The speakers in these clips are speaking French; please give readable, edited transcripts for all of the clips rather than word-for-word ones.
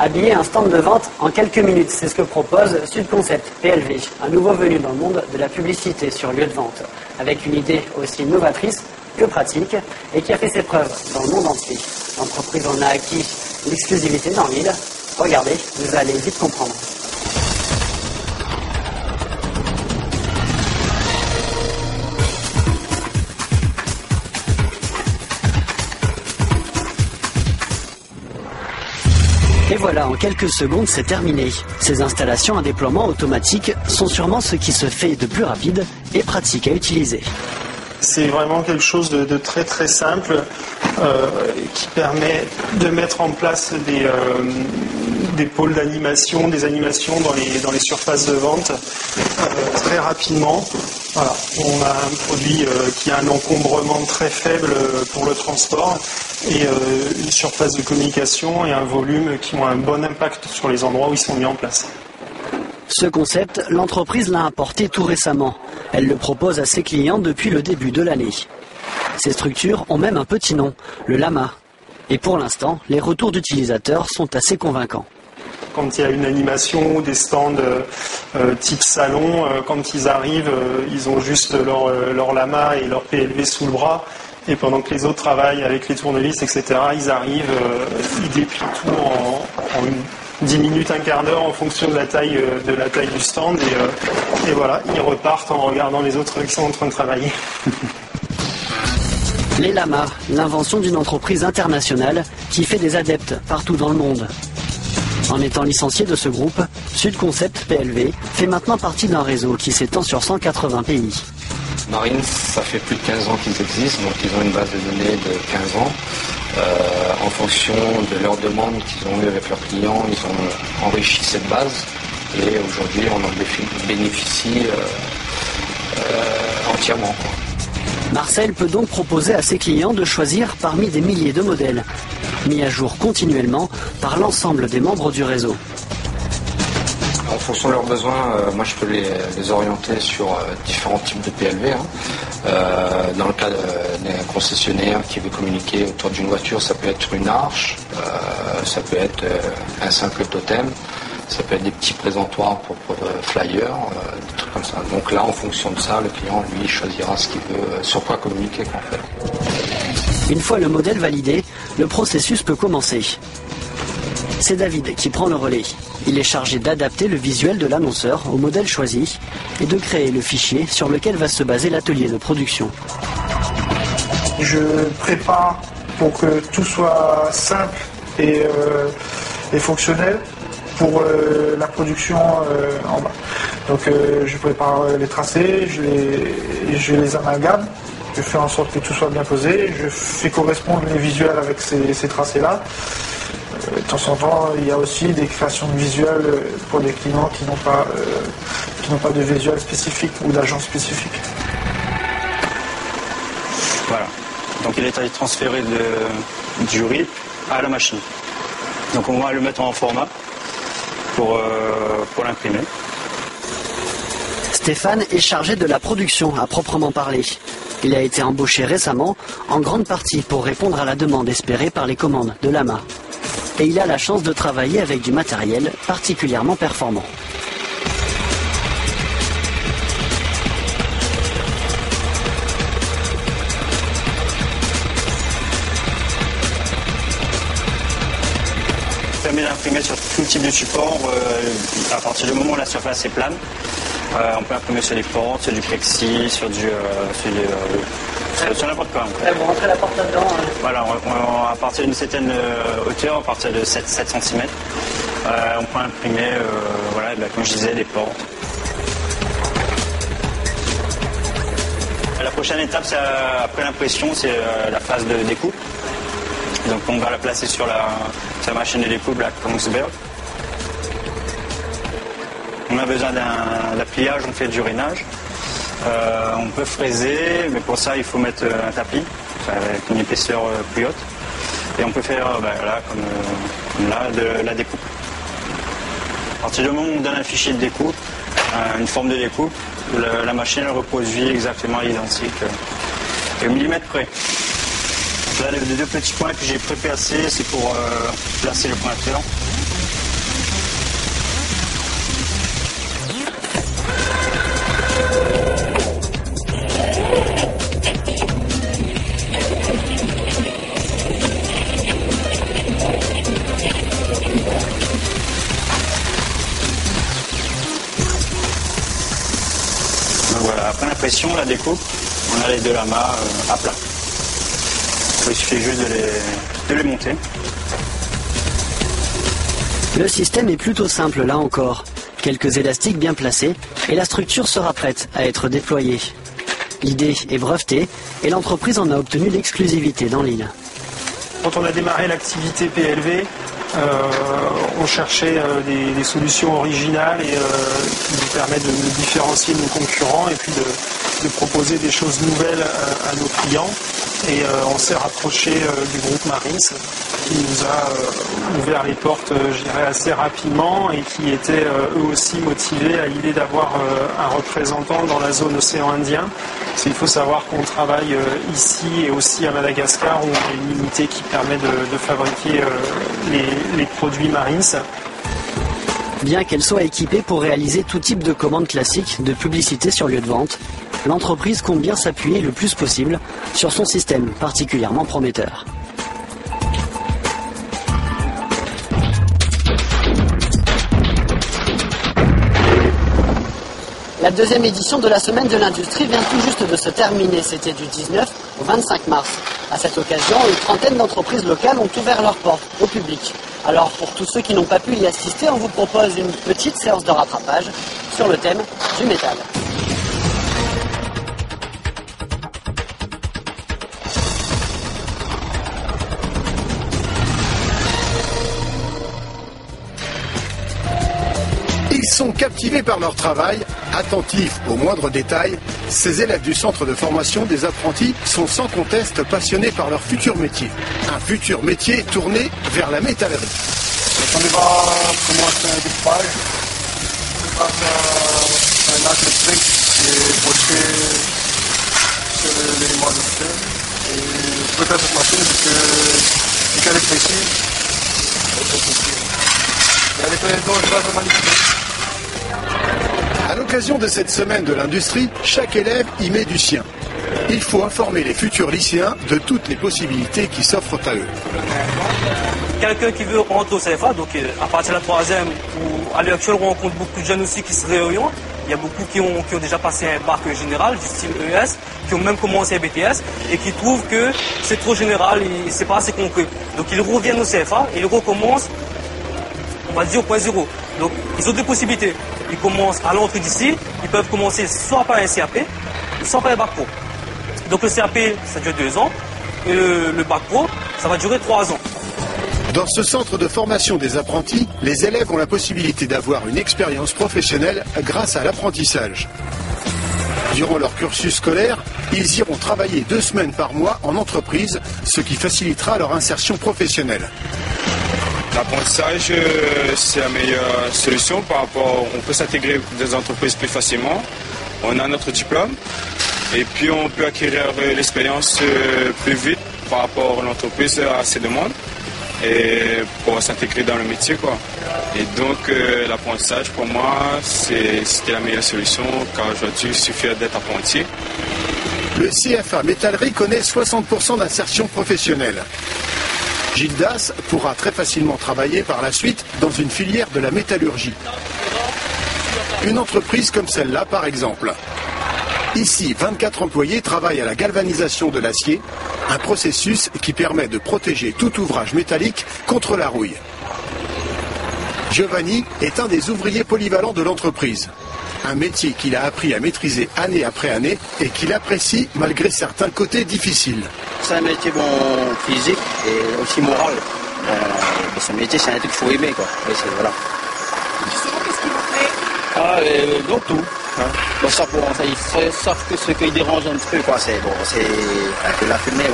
Habiller un stand de vente en quelques minutes, c'est ce que propose Sud Concept PLV, un nouveau venu dans le monde de la publicité sur lieu de vente, avec une idée aussi novatrice que pratique et qui a fait ses preuves dans le monde entier. L'entreprise en a acquis l'exclusivité dans l'île. Regardez, vous allez vite comprendre. Et voilà, en quelques secondes, c'est terminé. Ces installations à déploiement automatique sont sûrement ce qui se fait de plus rapide et pratique à utiliser. C'est vraiment quelque chose de très très simple qui permet de mettre en place des pôles d'animation, des animations dans les surfaces de vente très rapidement. Voilà. On a un produit qui a un encombrement très faible pour le transport et une surface de communication et un volume qui ont un bon impact sur les endroits où ils sont mis en place. Ce concept, l'entreprise l'a importé tout récemment. Elle le propose à ses clients depuis le début de l'année. Ces structures ont même un petit nom, le Lama. Et pour l'instant, les retours d'utilisateurs sont assez convaincants. Quand il y a une animation ou des stands type salon, quand ils arrivent, ils ont juste leur lama et leur PLV sous le bras. Et pendant que les autres travaillent avec les tournevis, etc., ils arrivent, ils déplient tout en 10 minutes, un quart d'heure en fonction de la taille du stand. Et voilà, ils repartent en regardant les autres qui sont en train de travailler. Les lamas, l'invention d'une entreprise internationale qui fait des adeptes partout dans le monde. En étant licencié de ce groupe, Sud Concept PLV fait maintenant partie d'un réseau qui s'étend sur 180 pays. Marines, ça fait plus de 15 ans qu'ils existent, donc ils ont une base de données de 15 ans. En fonction de leurs demandes qu'ils ont eues avec leurs clients, ils ont enrichi cette base et aujourd'hui on en bénéficie entièrement. Marcel peut donc proposer à ses clients de choisir parmi des milliers de modèles, mis à jour continuellement par l'ensemble des membres du réseau. En fonction de leurs besoins, moi je peux les orienter sur différents types de PLV. Dans le cas d'un concessionnaire qui veut communiquer autour d'une voiture, ça peut être une arche, ça peut être un simple totem, ça peut être des petits présentoirs pour flyers, des trucs comme ça. Donc là, en fonction de ça, le client, lui, choisira ce qu'il veut, sur quoi communiquer en fait. Une fois le modèle validé, le processus peut commencer. C'est David qui prend le relais. Il est chargé d'adapter le visuel de l'annonceur au modèle choisi et de créer le fichier sur lequel va se baser l'atelier de production. Je prépare pour que tout soit simple et fonctionnel pour la production en bas. Donc je prépare les tracés, je les amalgame, je fais en sorte que tout soit bien posé, je fais correspondre les visuels avec ces tracés-là. De temps en temps, il y a aussi des créations de visuels pour des clients qui n'ont pas de visuel spécifique ou d'agence spécifique. Voilà. Donc il est transféré du RIP à la machine. Donc on va le mettre en format pour l'imprimer. Stéphane est chargé de la production à proprement parler. Il a été embauché récemment, en grande partie pour répondre à la demande espérée par les commandes de Lama. Et il a la chance de travailler avec du matériel particulièrement performant. Ça permet d'imprimer sur tout type de support à partir du moment où la surface est plane. On peut imprimer sur des portes, sur du plexi, sur n'importe quoi. Vous rentrez la porte là-dedans. Voilà, à partir d'une certaine hauteur, à partir de 7 cm, on peut imprimer, comme je disais, des portes. La prochaine étape, après l'impression, c'est la phase de découpe. Donc on va la placer sur la machine de découpe, la Kongsberg. On a besoin d'un pliage, on fait du rainage. On peut fraiser, mais pour ça il faut mettre un tapis avec une épaisseur plus haute. Et on peut faire comme là, de la découpe. À partir du moment où on donne un fichier de découpe, une forme de découpe, la machine elle reproduit exactement identique au millimètre près. Donc là, les deux petits points que j'ai pré-placés, c'est pour placer le pointeur. finition, la découpe, on a les deux lamas à plat. Il suffit juste de les monter. Le système est plutôt simple là encore. Quelques élastiques bien placés et la structure sera prête à être déployée. L'idée est brevetée et l'entreprise en a obtenu l'exclusivité dans l'île. Quand on a démarré l'activité PLV, on cherchait des solutions originales et qui nous permettent de nous différencier de nos concurrents et puis de proposer des choses nouvelles à nos clients. Et on s'est rapproché du groupe Marins qui nous a ouvert les portes, je dirais, assez rapidement et qui étaient eux aussi motivés à l'idée d'avoir un représentant dans la zone océan Indien. Parce qu'il faut savoir qu'on travaille ici et aussi à Madagascar où on a une unité qui permet de fabriquer les produits Marins. Bien qu'elle soit équipée pour réaliser tout type de commandes classiques de publicité sur lieu de vente, l'entreprise compte bien s'appuyer le plus possible sur son système particulièrement prometteur. La deuxième édition de la Semaine de l'Industrie vient tout juste de se terminer. C'était du 19 au 25 mars. À cette occasion, une trentaine d'entreprises locales ont ouvert leurs portes au public. Alors, pour tous ceux qui n'ont pas pu y assister, on vous propose une petite séance de rattrapage sur le thème du métal. Ils sont captivés par leur travail, attentifs aux moindres détails. Ces élèves du centre de formation des apprentis sont sans conteste passionnés par leur futur métier. Un futur métier tourné vers la métallerie. On va commencer un découpage. On va faire un arc électrique et brocher sur l'élément de fer. Et peut-être cette machine, parce que qu'elle est précise. Il y a des présidents, je vais manipuler. À l'occasion de cette semaine de l'industrie, chaque élève y met du sien. Il faut informer les futurs lycéens de toutes les possibilités qui s'offrent à eux. Quelqu'un qui veut rentrer au CFA, donc à partir de la troisième, ou à l'heure actuelle, on rencontre beaucoup de jeunes aussi qui se réorientent. Il y a beaucoup qui ont déjà passé un bac général, du style ES, qui ont même commencé un BTS, et qui trouvent que c'est trop général et c'est pas assez concret. Donc ils reviennent au CFA et ils recommencent, on va dire, au point zéro. Donc ils ont deux possibilités. Ils commencent à l'entrée d'ici, ils peuvent commencer soit par un CAP, soit par un bac pro. Donc le CAP, ça dure 2 ans, et le bac pro, ça va durer 3 ans. Dans ce centre de formation des apprentis, les élèves ont la possibilité d'avoir une expérience professionnelle grâce à l'apprentissage. Durant leur cursus scolaire, ils iront travailler 2 semaines par mois en entreprise, ce qui facilitera leur insertion professionnelle. L'apprentissage, c'est la meilleure solution par rapport, on peut s'intégrer dans des entreprises plus facilement, on a notre diplôme et puis on peut acquérir l'expérience plus vite par rapport à l'entreprise, à ses demandes et pour s'intégrer dans le métier, quoi. Et donc l'apprentissage pour moi c'était la meilleure solution car aujourd'hui il suffit d'être apprenti. Le CFA Métallerie connaît 60% d'insertion professionnelle. Gildas pourra très facilement travailler par la suite dans une filière de la métallurgie. Une entreprise comme celle-là, par exemple. Ici, 24 employés travaillent à la galvanisation de l'acier, un processus qui permet de protéger tout ouvrage métallique contre la rouille. Giovanni est un des ouvriers polyvalents de l'entreprise. Un métier qu'il a appris à maîtriser année après année et qu'il apprécie malgré certains côtés difficiles. C'est un métier physique et aussi moral. Ce métier, c'est un truc qu'il faut aimer, quoi. Voilà. Justement, qu'est-ce qui vous plaît Donc tout. Hein. Bon, ça, sauf que ce qui dérange un peu, quoi, c'est un peu la fumée,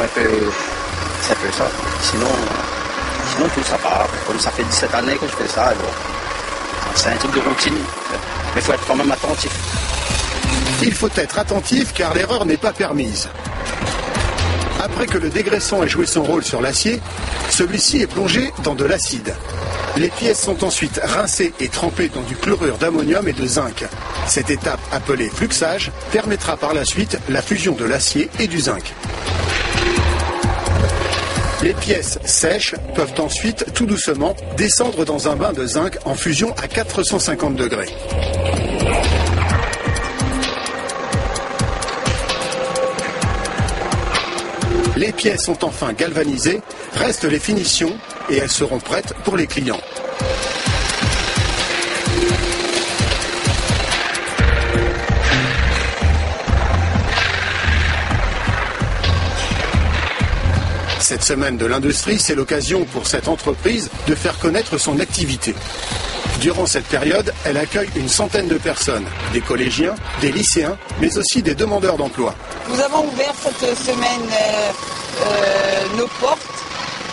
c'est un peu ça. Sinon tout ça part. Comme ça fait 17 années que je fais ça, c'est un truc de routine. Mais il faut être quand même attentif. Il faut être attentif car l'erreur n'est pas permise. Après que le dégraissant ait joué son rôle sur l'acier, celui-ci est plongé dans de l'acide. Les pièces sont ensuite rincées et trempées dans du chlorure d'ammonium et de zinc. Cette étape, appelée fluxage, permettra par la suite la fusion de l'acier et du zinc. Les pièces sèches peuvent ensuite, tout doucement, descendre dans un bain de zinc en fusion à 450 degrés. Les pièces sont enfin galvanisées, restent les finitions et elles seront prêtes pour les clients. Cette semaine de l'industrie, c'est l'occasion pour cette entreprise de faire connaître son activité. Durant cette période, elle accueille une centaine de personnes, des collégiens, des lycéens, mais aussi des demandeurs d'emploi. Nous avons ouvert cette semaine nos portes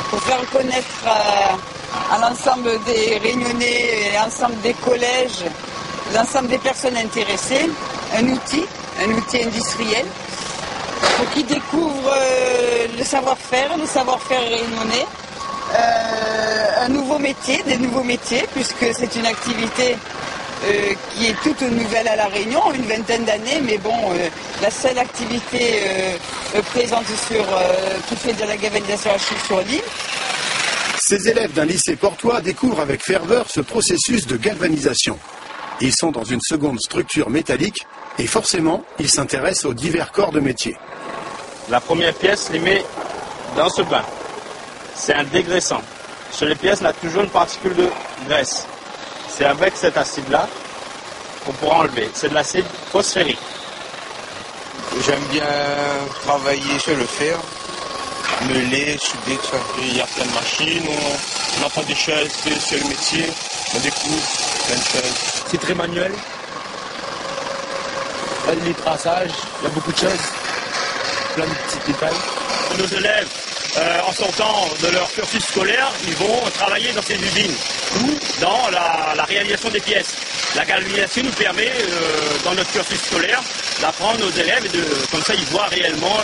pour faire connaître à l'ensemble des Réunionnais et à l'ensemble des collèges, l'ensemble des personnes intéressées, un outil industriel pour qu'ils découvrent le savoir-faire réunionnais, un nouveau métier, des nouveaux métiers, puisque c'est une activité qui est toute nouvelle à La Réunion, une vingtaine d'années, mais bon, la seule activité présente qui fait de la galvanisation sur l'île. Ces élèves d'un lycée portois découvrent avec ferveur ce processus de galvanisation. Ils sont dans une seconde structure métallique et forcément, ils s'intéressent aux divers corps de métier. La première pièce les met dans ce bain. C'est un dégraissant. Sur les pièces, on a toujours une particule de graisse. C'est avec cet acide-là qu'on pourra enlever. C'est de l'acide phosphérique. J'aime bien travailler sur le fer, meuler, souder, tout ça. Il y a plein de machines, on apprend des choses sur le métier, on découvre plein de choses. C'est très manuel. Les traçages, il y a beaucoup de choses, plein de petits détails. Nos élèves, en sortant de leur cursus scolaire, ils vont travailler dans ces usines ou dans la réalisation des pièces. La galvanisation nous permet, dans notre cursus scolaire, d'apprendre aux élèves et comme ça ils voient réellement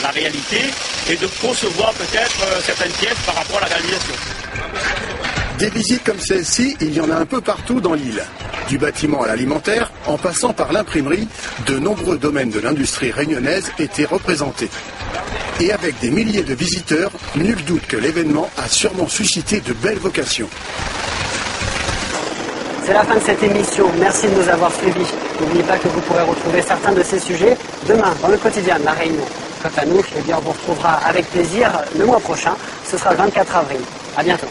la réalité et de concevoir peut-être certaines pièces par rapport à la galvanisation. Des visites comme celle-ci, il y en a un peu partout dans l'île. Du bâtiment à l'alimentaire, en passant par l'imprimerie, de nombreux domaines de l'industrie réunionnaise étaient représentés. Et avec des milliers de visiteurs, nul doute que l'événement a sûrement suscité de belles vocations. C'est la fin de cette émission. Merci de nous avoir suivis. N'oubliez pas que vous pourrez retrouver certains de ces sujets demain dans le quotidien de La Réunion. Quant à nous, on vous retrouvera avec plaisir le mois prochain. Ce sera le 24 avril. À bientôt.